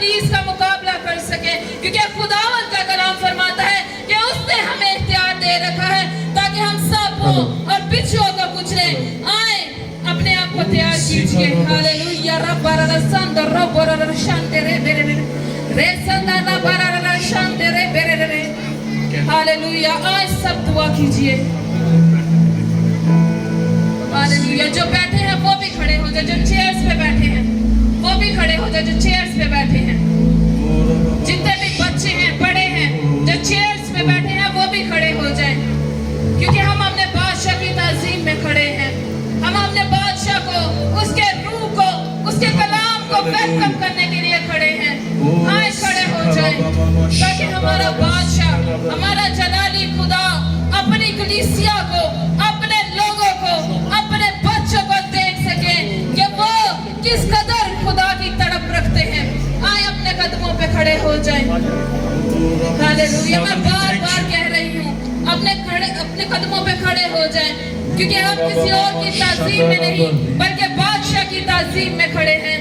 इब्लीस का मुकाबला कर सके, क्योंकि खुदावंद का कलाम फरमाता है कि उसने हमें इख्तियार दे रखा है ताकि हम सांपों और बिच्छुओं को कुचले। आए अपने आप को तैयार कीजिए। हालेलुया। रब्बारा संद रब्बारा शांति रे बेरे रे संदा रब्बारा शांति रे बेरे रे। हालेलुया। आज सब दुआ कीजिए। हालेलुया। जो बैठे हैं वो भी खड़े हो जाए, जो चेयर्स पे बैठे हैं वो भी खड़े हो जाए, जो चेयर्स पे बैठे हैं। जितने भी बच्चे हैं, बड़े हैं, जो चेयर्स पे बैठे हैं वो भी खड़े हो जाएं, क्योंकि हम अपने बादशाह की ताज़ीम में खड़े हैं। हम अपने बादशाह को, उसके रूह को, उसके कलाम को वेलकम करने के लिए खड़े हैं। आए खड़े हो जाएं ताकि हमारा बादशाह, हमारा जलाली खुदा अपनी कलीसिया को, अपने लोगों को, अपने बच्चों को देख सके कि वो किस कदर खुदा की तड़प रखते हैं। आए अपने कदमों पे खड़े हो जाएं। हालेलुया। मैं बार बार कह रही हूँ, अपने कदमों पे खड़े हो जाएं, क्योंकि हम किसी और की ताज़ीम में नहीं बल्कि बादशाह की ताज़ीम में खड़े हैं।